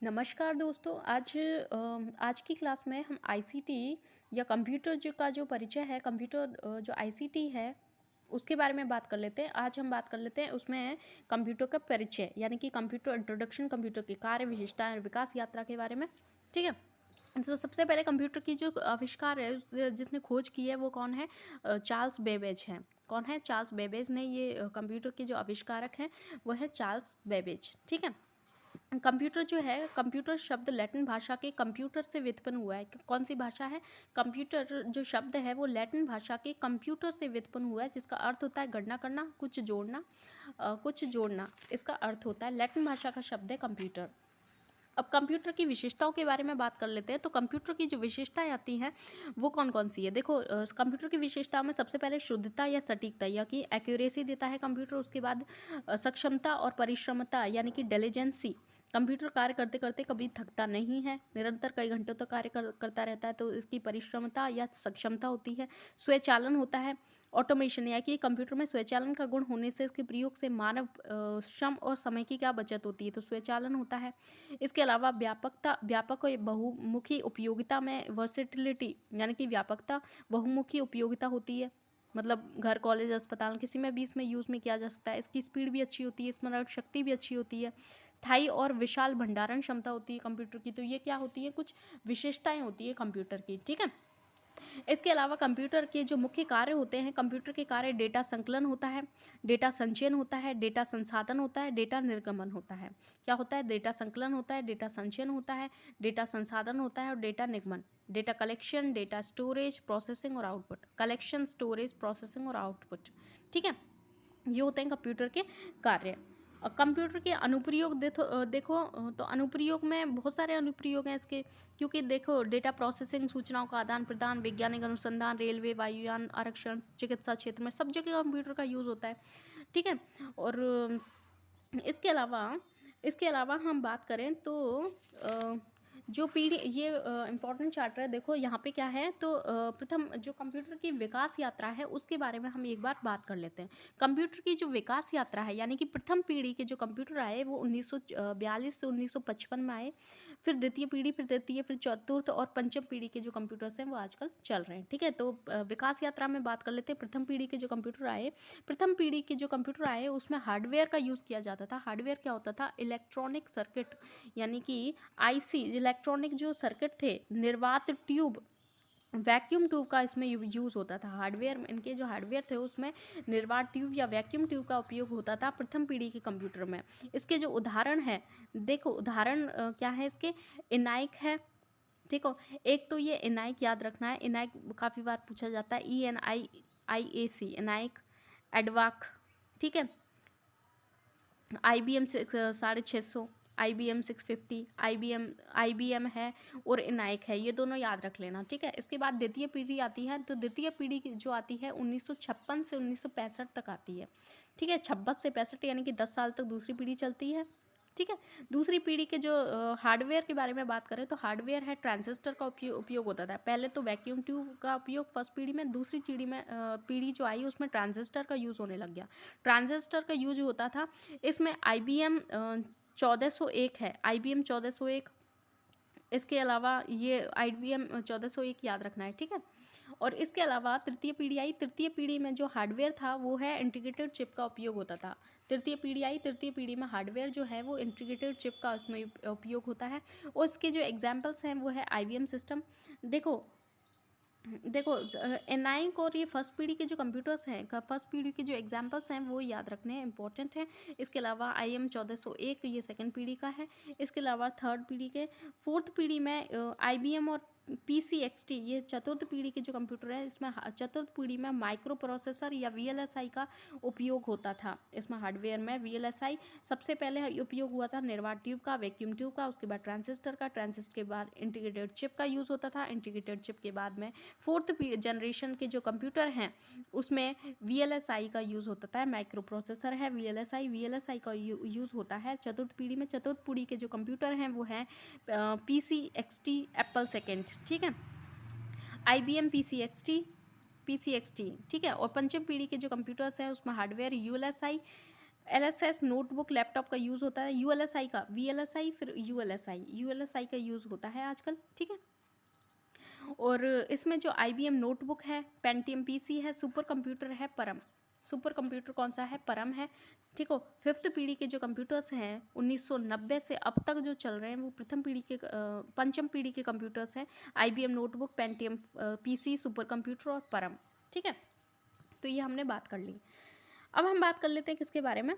नमस्कार दोस्तों। आज की क्लास में हम आईसीटी या कंप्यूटर का जो परिचय है, कंप्यूटर जो आईसीटी है उसके बारे में बात कर लेते हैं। आज हम बात कर लेते हैं उसमें कंप्यूटर का परिचय यानी कि कंप्यूटर इंट्रोडक्शन, कंप्यूटर की कार्य विशेषताएं और विकास यात्रा के बारे में। ठीक है। तो सबसे पहले कंप्यूटर की जो आविष्कार है जिसने खोज की है वो कौन है? चार्ल्स बेबेज हैं। कौन है? चार्ल्स बेबेज ने ये कंप्यूटर के जो आविष्कारक हैं वो है चार्ल्स बेबेज। ठीक है। कंप्यूटर जो है, कंप्यूटर शब्द लैटिन भाषा के कंप्यूटर से व्युत्पन्न हुआ है। कौन सी भाषा है? कंप्यूटर जो शब्द है वो लैटिन भाषा के कंप्यूटर से व्युत्पन्न हुआ है, जिसका अर्थ होता है गणना करना, कुछ जोड़ना। कुछ जोड़ना इसका अर्थ होता है। लैटिन भाषा का शब्द है कंप्यूटर। अब कंप्यूटर की विशेषताओं के बारे में बात कर लेते हैं। तो कंप्यूटर की जो विशेषताएं आती हैं वो कौन कौन सी है? देखो, कंप्यूटर की विशेषताओं में सबसे पहले शुद्धता या सटीकता या कि एक्यूरेसी देता है कंप्यूटर। उसके बाद सक्षमता और परिश्रमता यानी कि डिलीजेंसी। कंप्यूटर कार्य करते करते कभी थकता नहीं है, निरंतर कई घंटों तक करता रहता है, तो इसकी परिश्रमता या सक्षमता होती है। स्वचालन होता है। ऑटोमेशन या कि कंप्यूटर में स्वचालन का गुण होने से इसके प्रयोग से मानव श्रम और समय की क्या बचत होती है, तो स्वचालन होता है। इसके अलावा व्यापक और बहुमुखी उपयोगिता में वर्सेटिलिटी यानी कि व्यापकता, बहुमुखी उपयोगिता होती है। मतलब घर, कॉलेज, अस्पताल किसी में भी इसमें यूज़ में किया जा सकता है। इसकी स्पीड भी अच्छी होती है, स्मरण शक्ति भी अच्छी होती है। स्थायी और विशाल भंडारण क्षमता होती है कंप्यूटर की। तो ये क्या होती है? कुछ विशेषताएं होती है कंप्यूटर की। ठीक है। इसके अलावा कंप्यूटर के जो मुख्य कार्य होते हैं, कंप्यूटर के कार्य डेटा संकलन होता है, डेटा संचयन होता है, डेटा संसाधन होता है, डेटा निर्गमन होता है। क्या होता है? डेटा संकलन होता है, डेटा संचयन होता है, डेटा संसाधन होता है और डेटा निगमन। Data collection, data storage, processing और आउटपुट। कलेक्शन, स्टोरेज, प्रोसेसिंग और आउटपुट। ठीक है। ये होते हैं कंप्यूटर के कार्य। कंप्यूटर के अनुप्रयोग देखो, तो अनुप्रयोग में बहुत सारे अनुप्रयोग हैं इसके। क्योंकि देखो, डेटा प्रोसेसिंग, सूचनाओं का आदान प्रदान, वैज्ञानिक अनुसंधान, रेलवे, वायुयान, आरक्षण, चिकित्सा क्षेत्र में सब जगह कंप्यूटर का यूज़ होता है। ठीक है। और इसके अलावा इसके अलावा हम बात करें तो जो पीढ़ी ये इम्पोर्टेंट चार्टर है। देखो यहाँ पे क्या है, तो प्रथम जो कंप्यूटर की विकास यात्रा है उसके बारे में हम एक बार बात कर लेते हैं। कंप्यूटर की जो विकास यात्रा है यानी कि प्रथम पीढ़ी के जो कंप्यूटर आए वो 1942 से 1955 में आए। फिर द्वितीय पीढ़ी, फिर तृतीय, फिर चतुर्थ और पंचम पीढ़ी के जो कंप्यूटर्स हैं वो आजकल चल रहे हैं। ठीक है। तो विकास यात्रा में बात कर लेते हैं। प्रथम पीढ़ी के जो कंप्यूटर आए, प्रथम पीढ़ी के जो कंप्यूटर आए उसमें हार्डवेयर का यूज़ किया जाता था। हार्डवेयर क्या होता था? इलेक्ट्रॉनिक सर्किट यानी कि आईसी, इलेक्ट्रॉनिक जो सर्किट थे, निर्वात ट्यूब, वैक्यूम ट्यूब का इसमें यूज़ होता था। हार्डवेयर, इनके जो हार्डवेयर थे उसमें निर्वात ट्यूब या वैक्यूम ट्यूब का उपयोग होता था प्रथम पीढ़ी के कंप्यूटर में। इसके जो उदाहरण है, देखो उदाहरण क्या है इसके? इनाइक है। ठीक हो। एक तो ये इनाइक याद रखना है। इनाइक काफ़ी बार पूछा जाता है। ENIAC, इनाइक। एडवाक। ठीक है। IBM 650, IBM 650, IBM है और इनाइक है। ये दोनों याद रख लेना। ठीक है। इसके बाद द्वितीय पीढ़ी आती है। तो द्वितीय पीढ़ी जो आती है 1956 से 1965 तक आती है। ठीक है। 56 से 65 यानी कि 10 साल तक दूसरी पीढ़ी चलती है। ठीक है। दूसरी पीढ़ी के जो हार्डवेयर के बारे में बात करें तो हार्डवेयर है, ट्रांजिस्टर का उपयोग होता था। पहले तो वैक्यूम ट्यूब का उपयोग फर्स्ट पीढ़ी में, दूसरी पीढ़ी जो आई उसमें ट्रांजिस्टर का यूज़ होने लग गया। ट्रांजिस्टर का यूज होता था। इसमें IBM 1401 है। IBM 1401। इसके अलावा ये IBM 1401 याद रखना है। ठीक है। और इसके अलावा तृतीय पीढ़ी आई। तृतीय पीढ़ी में जो हार्डवेयर था वो है इंटीग्रेटेड चिप का उपयोग होता था। तृतीय पीढ़ी आई, तृतीय पीढ़ी में हार्डवेयर जो है वो इंटीग्रेटेड चिप का उसमें उपयोग होता है। और इसके जो एग्जाम्पल्स हैं वो है IBM सिस्टम। देखो देखो एनाइक और ये फर्स्ट पीढ़ी के जो कंप्यूटर्स हैं, फर्स्ट पीढ़ी के जो एग्जांपल्स हैं वो याद रखने हैं, इंपॉर्टेंट हैं। इसके अलावा IM 1401 ये सेकंड पीढ़ी का है। इसके अलावा थर्ड पीढ़ी के, फोर्थ पीढ़ी में IBM और PCXT ये चतुर्थ पीढ़ी के जो कंप्यूटर है, इसमें चतुर्थ पीढ़ी में माइक्रो प्रोसेसर या VLSI का उपयोग होता था। इसमें हार्डवेयर में VLSI सबसे पहले उपयोग हुआ था, निर्वात ट्यूब का, वैक्यूम ट्यूब का, उसके बाद ट्रांजिस्टर का, ट्रांजिस्टर के बाद इंटीग्रेटेड चिप का यूज़ होता था। इंटीग्रेटेड चिप के बाद में फोर्थ जनरेशन के जो कंप्यूटर हैं उसमें VLSI का यूज़ होता है। माइक्रो प्रोसेसर है VLSI का यूज़ होता है चतुर्थ पीढ़ी में। चतुर्थ पीढ़ी के जो कंप्यूटर हैं वो हैं PCXT, एप्पल सेकेंड। ठीक है। IBM PCXT। ठीक है। और पंचम पीढ़ी के जो कंप्यूटर्स हैं उसमें hardware ULSI, LSS notebook laptop का यूज़ होता है, ULSI का VLSI फिर ULSI का यूज़ होता है आजकल, ठीक है। और इसमें जो IBM नोटबुक है, पेंटियम PC है, सुपर कंप्यूटर है परम। सुपर कंप्यूटर कौन सा है? परम है, ठीक हो। 5th पीढ़ी के जो कंप्यूटर्स हैं 1990 से अब तक जो चल रहे हैं वो प्रथम पीढ़ी के पंचम पीढ़ी के कंप्यूटर्स हैं। IBM notebook, Pentium PC, super computer और परम, ठीक है। तो ये हमने बात कर ली। अब हम बात कर लेते हैं किसके बारे में,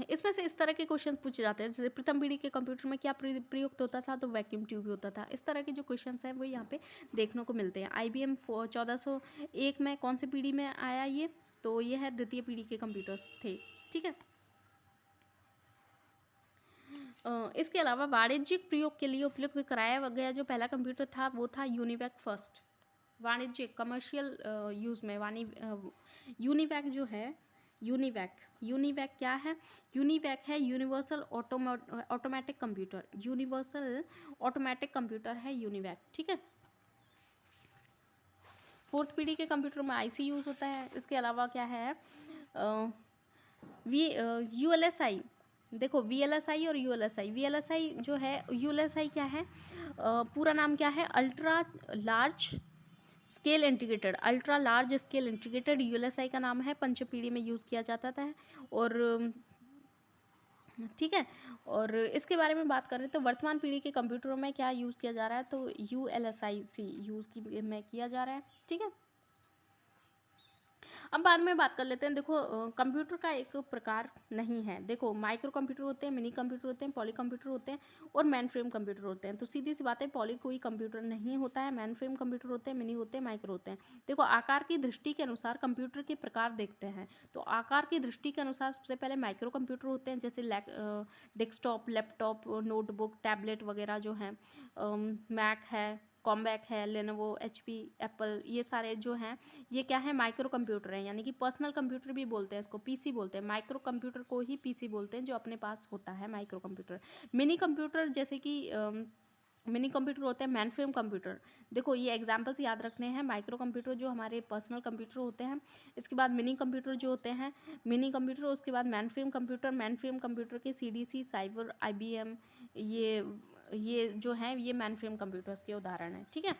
इसमें से इस तरह के क्वेश्चन पूछे जाते हैं, जैसे प्रथम पीढ़ी के कंप्यूटर में क्या प्रयुक्त होता था, तो वैक्यूम ट्यूब होता था। इस तरह के जो क्वेश्चन हैं वो यहाँ पे देखने को मिलते हैं। IBM 1401 में कौन सी पीढ़ी में आया ये, तो ये है द्वितीय पीढ़ी के कंप्यूटर्स थे, ठीक है। इसके अलावा वाणिज्यिक प्रयोग के लिए उपयुक्त कराया गया जो पहला कंप्यूटर था वो था यूनिवैक फर्स्ट। वाणिज्यिक कमर्शियल यूज़ में यूनिवैक जो है, यूनिवैक क्या है? यूनिवैक है universal automatic computer, universal automatic computer है यूनिवैक, ठीक है। 4th पीढ़ी के कंप्यूटर में IC यूज़ होता है। इसके अलावा क्या है, ULSI, देखो VLSI और ULSI। VLSI जो है, ULSI क्या है, पूरा नाम क्या है? Ultra large scale integrated, ultra large scale integrated ULSI का नाम है। पंचम पीढ़ी में यूज़ किया जाता था, और ठीक है। और इसके बारे में बात करें तो वर्तमान पीढ़ी के कंप्यूटरों में क्या यूज़ किया जा रहा है, तो ULSIC यूज़ में किया जा रहा है, ठीक है। अब बाद में बात कर लेते हैं। देखो कंप्यूटर का एक प्रकार नहीं है, देखो माइक्रो कंप्यूटर होते हैं, मिनी कंप्यूटर होते हैं, पॉली कंप्यूटर होते हैं और मैन फ्रेम कंप्यूटर होते हैं। तो सीधी सी बात है, पॉली कोई कंप्यूटर नहीं होता है, मैन फ्रेम कंप्यूटर होते हैं, मिनी होते हैं, माइक्रो होते हैं। देखो आकार की दृष्टि के अनुसार कंप्यूटर के प्रकार देखते हैं, तो आकार की दृष्टि के अनुसार सबसे पहले माइक्रो कंप्यूटर होते हैं, जैसे डेस्कटॉप, लैपटॉप, नोटबुक, टैबलेट वगैरह जो हैं, मैक है, कॉम्बैक है, लेनोवो, HP, एप्पल, ये सारे जो हैं ये क्या है? माइक्रो कंप्यूटर हैं, यानी कि पर्सनल कंप्यूटर भी बोलते हैं इसको, PC बोलते हैं। माइक्रो कंप्यूटर को ही PC बोलते हैं, जो अपने पास होता है माइक्रो कंप्यूटर। मिनी कंप्यूटर जैसे कि मिनी कंप्यूटर होते हैं मैन फ्रेम कंप्यूटर। देखो ये एग्जांपल्स याद रखने हैं। माइक्रो कंप्यूटर जो हमारे पर्सनल कंप्यूटर होते हैं, इसके बाद मिनी कंप्यूटर जो होते हैं मिनी कंप्यूटर, उसके बाद man frame computer. Man frame computer के CDC, साइबर, IBM, ये जो हैं ये मैन फ्रेम कंप्यूटर्स के उदाहरण हैं, ठीक है।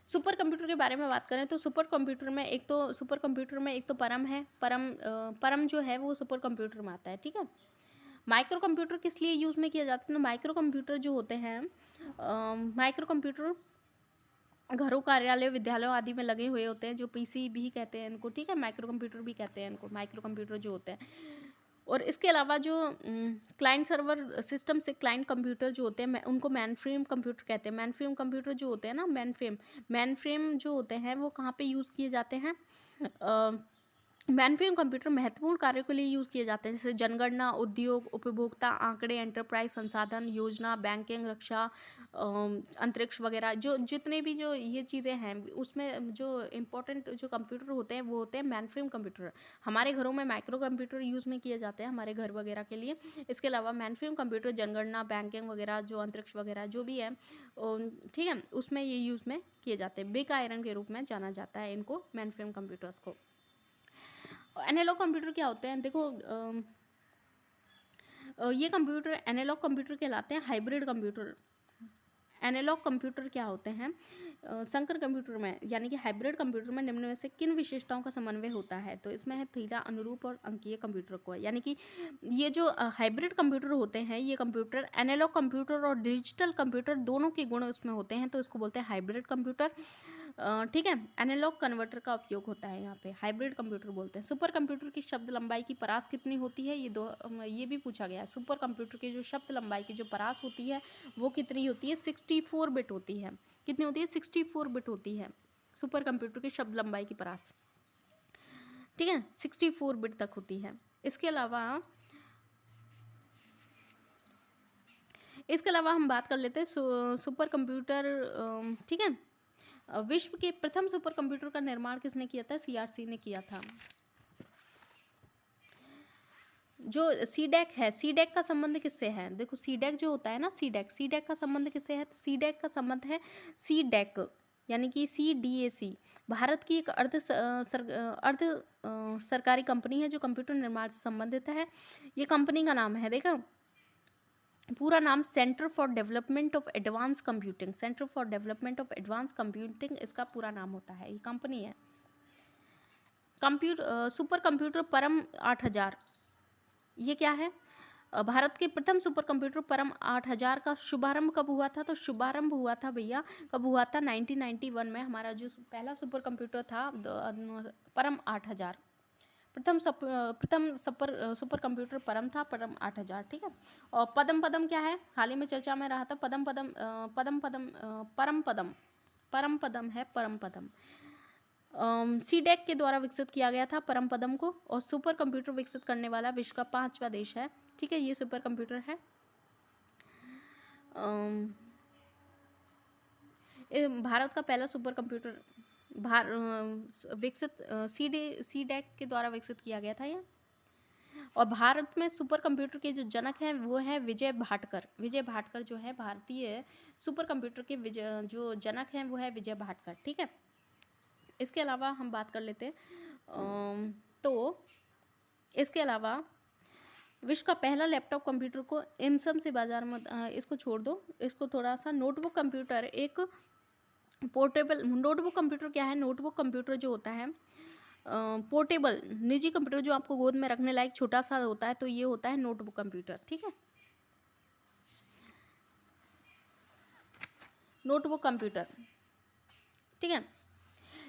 सुपर कंप्यूटर के बारे में बात करें तो सुपर कंप्यूटर में एक तो परम है, परम जो है वो सुपर कंप्यूटर में आता है, ठीक है। माइक्रो कंप्यूटर किस लिए यूज़ में किया जाता है? तो माइक्रो कंप्यूटर जो होते हैं, माइक्रो कंप्यूटर घरों, कार्यालयों, विद्यालयों आदि में लगे हुए होते हैं, जो PC भी कहते हैं इनको, ठीक है। माइक्रो कंप्यूटर भी कहते हैं इनको, माइक्रो कंप्यूटर जो होते हैं। और इसके अलावा जो क्लाइंट सर्वर सिस्टम से क्लाइंट कंप्यूटर जो होते हैं उनको मैन फ्रेम कंप्यूटर कहते हैं। मैन फ्रेम कंप्यूटर जो होते हैं ना, मैन फ्रेम जो होते हैं वो कहाँ पे यूज़ किए जाते हैं? मैन फ्रेम कंप्यूटर महत्वपूर्ण कार्यों के लिए यूज़ किए जाते हैं, जैसे जनगणना, उद्योग, उपभोक्ता आंकड़े, एंटरप्राइज संसाधन, योजना, बैंकिंग, रक्षा, अंतरिक्ष वगैरह, जो जितने भी जो ये चीज़ें हैं उसमें जो इम्पोर्टेंट जो कंप्यूटर होते हैं वो होते हैं मैन फ्रेम कंप्यूटर। हमारे घरों में माइक्रो कंप्यूटर यूज़ में किए जाते हैं हमारे घर वगैरह के लिए। इसके अलावा मैन फ्रेम कंप्यूटर जनगणना, बैंकिंग वगैरह, जो अंतरिक्ष वगैरह जो भी है, ठीक है, उसमें ये यूज़ में किए जाते हैं। बिग आयरन के रूप में जाना जाता है इनको, मैन फ्रेम कंप्यूटर्स को। एनालॉग कंप्यूटर क्या होते हैं? देखो ये कंप्यूटर एनालॉग कंप्यूटर कहलाते हैं। हाइब्रिड कंप्यूटर, एनालॉग कंप्यूटर क्या होते हैं? संकर कंप्यूटर में यानी कि हाइब्रिड कंप्यूटर में निम्न में से किन विशेषताओं का समन्वय होता है? तो इसमें है थीटा, अनुरूप और अंकीय कंप्यूटर को, यानी कि ये जो हाइब्रिड कंप्यूटर होते हैं, ये कंप्यूटर एनालॉग कंप्यूटर और डिजिटल कंप्यूटर दोनों के गुण उसमें होते हैं, तो इसको बोलते हैं हाइब्रिड कंप्यूटर, ठीक है। एनालॉग कन्वर्टर का उपयोग होता है यहाँ पे, हाइब्रिड कंप्यूटर बोलते हैं। सुपर कंप्यूटर की शब्द लंबाई की परास कितनी होती है? ये भी पूछा गया है। सुपर कंप्यूटर की जो शब्द लंबाई की जो परास होती है वो कितनी होती है? 64 बिट होती है। कितनी होती है? 64 बिट होती है सुपर कंप्यूटर की शब्द लंबाई की परास, ठीक है। 64 बिट तक होती है। इसके अलावा हम बात कर लेते हैं सुपर कंप्यूटर, ठीक है। विश्व के प्रथम सुपर कंप्यूटर का निर्माण किसने किया था? CRC ने किया था। जो CDEC है, CDEC का संबंध किससे है? देखो CDEC जो होता है ना, CDEC का संबंध किससे है? CDEC का संबंध है CDEC यानी कि CDAC, भारत की एक सरकारी कंपनी है जो कंप्यूटर निर्माण से संबंधित है। ये कंपनी का नाम है, देखा, पूरा नाम centre for development of advance computing, centre for development of advance computing इसका पूरा नाम होता है, ये कंपनी है। सुपर कंप्यूटर परम 8000, ये क्या है? भारत के प्रथम सुपर कंप्यूटर परम 8000 का शुभारंभ कब हुआ था? तो शुभारंभ हुआ था भैया, कब हुआ था? 1991 में हमारा जो पहला सुपर कंप्यूटर था परम 8000, प्रथम सुपर कंप्यूटर परम था, परम 8000, ठीक है। और पदम पदम क्या है? हाल ही में चर्चा में रहा था, पदम पदम पदम पदम परम पदम, परम पदम है, परम पदम सीडेक के द्वारा विकसित किया गया था परम पदम को, और सुपर कंप्यूटर विकसित करने वाला विश्व का 5वां देश है, ठीक है। ये सुपर कंप्यूटर है। भारत का पहला सुपर कंप्यूटर विकसित सीडेक के द्वारा विकसित किया गया था ये। और भारत में सुपर कंप्यूटर के जो जनक हैं वो हैं विजय भाटकर। विजय भाटकर जो है भारतीय सुपर कंप्यूटर के जो जनक हैं वो है विजय भाटकर, ठीक है। इसके अलावा हम बात कर लेते हैं तो इसके अलावा विश्व का पहला लैपटॉप कंप्यूटर को एमसम से बाजार में इसको छोड़ दो, इसको थोड़ा सा नोटबुक कंप्यूटर, एक पोर्टेबल नोटबुक कंप्यूटर क्या है? नोटबुक कंप्यूटर जो होता है पोर्टेबल निजी कंप्यूटर जो आपको गोद में रखने लायक छोटा सा होता है, तो ये होता है नोटबुक कंप्यूटर, ठीक है। नोटबुक कंप्यूटर, ठीक है।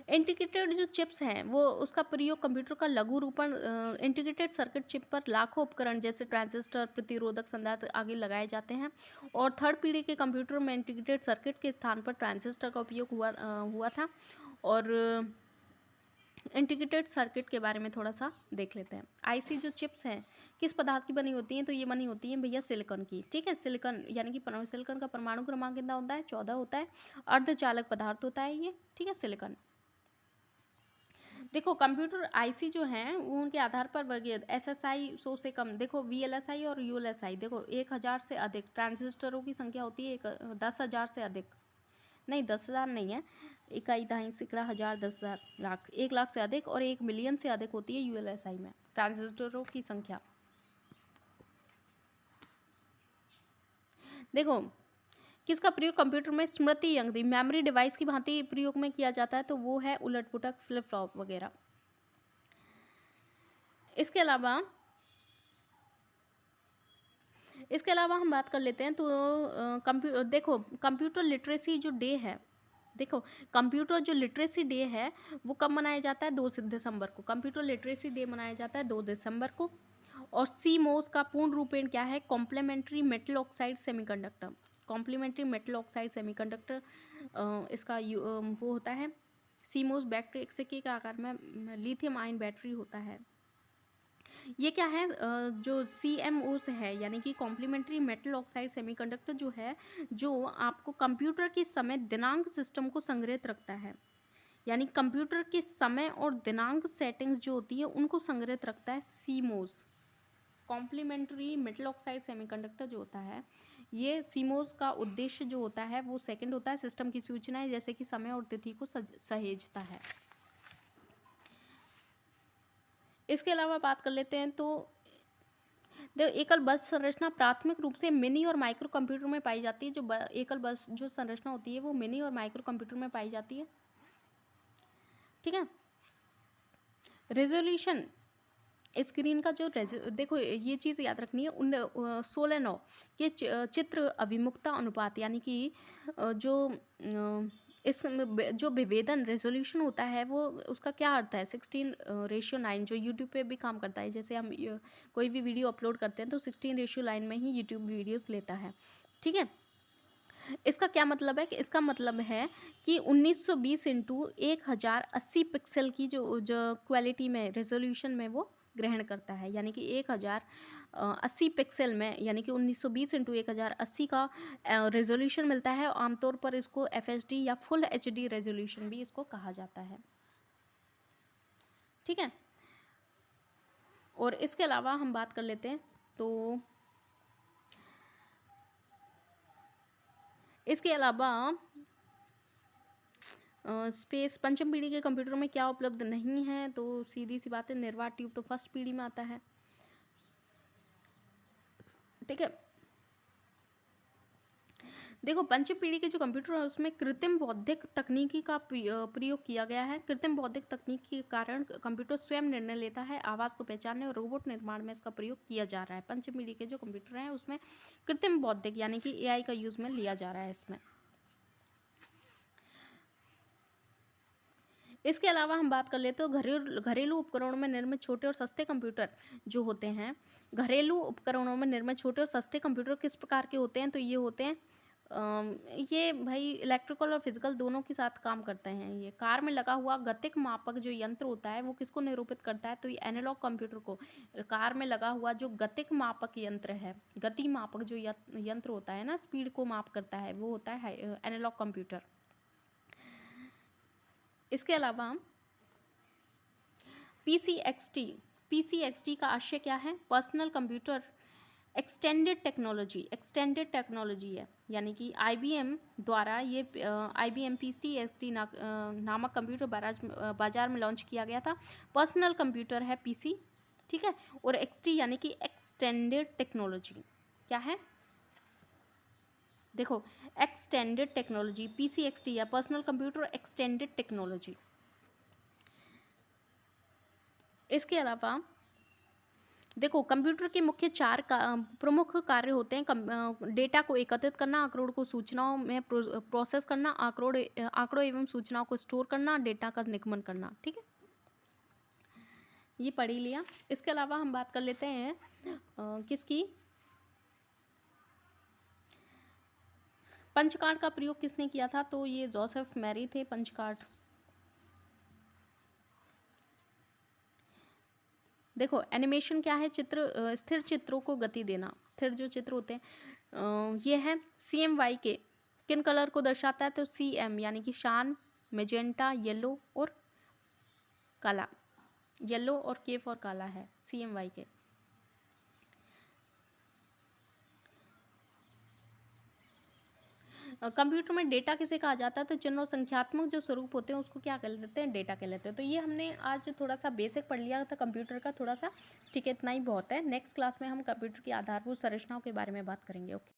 इंटीग्रेटेड जो चिप्स हैं वो उसका प्रयोग कंप्यूटर का लघु रूपण इंटीग्रेटेड सर्किट चिप पर लाखों उपकरण जैसे ट्रांजिस्टर, प्रतिरोधक, संधारित्र आगे लगाए जाते हैं। और थर्ड पीढ़ी के कंप्यूटर में इंटीग्रेटेड सर्किट के स्थान पर ट्रांजिस्टर का उपयोग हुआ था। और इंटीग्रेटेड सर्किट के बारे में थोड़ा सा देख लेते हैं। आईसी जो चिप्स हैं किस पदार्थ की बनी होती हैं? तो ये बनी होती हैं भैया सिलिकॉन की, ठीक है। सिलिकॉन यानी कि सिलिकॉन का परमाणु क्रमांक कितना होता है? 14 होता है। अर्धचालक पदार्थ होता है ये, ठीक है, सिलिकॉन। देखो कंप्यूटर आईसी जो हैं वो उनके आधार पर वर्गीकृत एसएसआई 100 से कम, देखो वीएलएसआई और यूएलएसआई, देखो 1000 से अधिक ट्रांजिस्टरों की संख्या होती है 10,000 से अधिक, नहीं 10,000 नहीं है, इकाई दहाई सैकड़ा हज़ार 10,000 लाख 1 लाख से अधिक और 1 मिलियन से अधिक होती है यूएलएसआई में ट्रांजिस्टरों की संख्या। देखो किसका प्रयोग कंप्यूटर में स्मृति यंत्र मेमोरी डिवाइस की भांति प्रयोग में किया जाता है? तो वो है उलट पुलट फ्लिप फ्लॉप वगैरह। इसके अलावा हम बात कर लेते हैं तो देखो कंप्यूटर लिटरेसी जो डे है, देखो कंप्यूटर जो लिटरेसी डे है वो कब मनाया जाता है? 2 दिसंबर को कंप्यूटर लिटरेसी डे मनाया जाता है 2 दिसंबर को। और सीमोस का पूर्ण रूपेण क्या है? Complementary metal oxide semiconductor, complementary metal oxide semiconductor इसका वो होता है। सीमोस बैटरी एक सिक्के के आकार में लिथियम आयन बैटरी होता है। ये क्या है? जो CMOS है यानी कि कॉम्प्लीमेंट्री मेटल ऑक्साइड सेमीकंडक्टर जो है, जो आपको कंप्यूटर के समय दिनांक सिस्टम को संग्रहित रखता है, यानी कंप्यूटर के समय और दिनांक सेटिंग्स जो होती है उनको संग्रहित रखता है CMOS, complementary metal oxide semiconductor जो होता है। ये CMOS का उद्देश्य जो होता है वो सेकंड होता है, सिस्टम की सूचनाएं जैसे कि समय और तिथि को सहेजता है। इसके अलावा बात कर लेते हैं तो देखो एकल बस संरचना प्राथमिक रूप से मिनी और माइक्रो कंप्यूटर में पाई जाती है। जो एकल बस जो संरचना होती है वो मिनी और माइक्रो कंप्यूटर में पाई जाती है, ठीक है। रेजोल्यूशन स्क्रीन का जो देखो ये चीज़ याद रखनी है 16:9 के चित्र अभिमुखता अनुपात यानी कि जो इस जो विभेदन रेजोल्यूशन होता है वो उसका क्या अर्थ है? 16:9 जो यूट्यूब पे भी काम करता है, जैसे हम कोई भी वीडियो अपलोड करते हैं तो 16:9 में ही यूट्यूब वीडियोस लेता है, ठीक है। इसका क्या मतलब है? कि इसका मतलब है कि 1920 इंटू 1080 पिक्सल की जो क्वालिटी में रेजोल्यूशन में वो ग्रहण करता है, यानी कि 1080 पिक्सल में, यानी कि 1920 इंटू 1080 का रेजोल्यूशन मिलता है। आमतौर पर इसको FHD या फुल HD रेजोल्यूशन भी इसको कहा जाता है, ठीक है। और इसके अलावा हम बात कर लेते हैं तो इसके अलावा स्पेस पंचम पीढ़ी के कंप्यूटर में क्या उपलब्ध नहीं है, तो सीधी सी बात है निर्वात ट्यूब तो फर्स्ट पीढ़ी में आता है। ठीक है, देखो पंचम पीढ़ी के जो कंप्यूटर है उसमें कृत्रिम बौद्धिक तकनीकी का प्रयोग किया गया है। कृत्रिम बौद्धिक तकनीक के कारण कंप्यूटर स्वयं निर्णय लेता है, आवाज़ को पहचानने और रोबोट निर्माण में इसका प्रयोग किया जा रहा है। पंचम पीढ़ी के जो कंप्यूटर हैं उसमें कृत्रिम बौद्धिक यानी कि AI का यूज़ में लिया जा रहा है इसमें। इसके अलावा हम बात कर लेते हैं घरेलू उपकरणों में निर्मित छोटे और सस्ते कंप्यूटर जो होते हैं। घरेलू उपकरणों में निर्मित छोटे और सस्ते कंप्यूटर किस प्रकार के होते हैं, तो ये होते हैं ये भाई इलेक्ट्रिकल और फिजिकल दोनों के साथ काम करते हैं। ये कार में लगा हुआ गतिक मापक जो यंत्र होता है वो किसको निरूपित करता है, तो ये एनालॉग कंप्यूटर को। कार में लगा हुआ जो गतिक मापक यंत्र है, गति मापक जो यंत्र होता है ना, स्पीड को माप करता है, वो होता है एनालॉग कंप्यूटर। इसके अलावा PCXT का आशय क्या है, पर्सनल कंप्यूटर एक्सटेंडेड टेक्नोलॉजी है, यानी कि IBM द्वारा ये IBM PCXT नामक कंप्यूटर बाजार में लॉन्च किया गया था। पर्सनल कंप्यूटर है PC, ठीक है, और XT यानी कि एक्सटेंडेड टेक्नोलॉजी क्या है, देखो एक्सटेंडेड टेक्नोलॉजी PCXT या पर्सनल कंप्यूटर एक्सटेंडेड टेक्नोलॉजी। इसके अलावा देखो कंप्यूटर के मुख्य प्रमुख कार्य होते हैं। डेटा को एकत्रित करना, आंकड़ों को सूचनाओं में प्रोसेस करना, आंकड़ों एवं सूचनाओं को स्टोर करना, डेटा का निगमन करना। ठीक है, ये पढ़ ही लिया। इसके अलावा हम बात कर लेते हैं किसकी, पंच कार्ड का प्रयोग किसने किया था, तो ये जोसेफ मैरी थे पंच कार्ड। देखो एनिमेशन क्या है, स्थिर चित्रों को गति देना। स्थिर जो चित्र होते हैं ये है CMY के किन कलर को दर्शाता है, तो CM यानी कि शान, मेजेंटा, येलो और काला। येलो और केफ और काला है CMY के। कंप्यूटर में डेटा किसे कहा जाता है, तो चिन्ह और संख्यात्मक जो स्वरूप होते हैं उसको क्या कह लेते हैं, डेटा कह लेते हैं। तो ये हमने आज थोड़ा सा बेसिक पढ़ लिया था कंप्यूटर का थोड़ा सा, ठीक है, इतना ही बहुत है। नेक्स्ट क्लास में हम कंप्यूटर की आधारभूत संरचनाओं के बारे में बात करेंगे। ओके।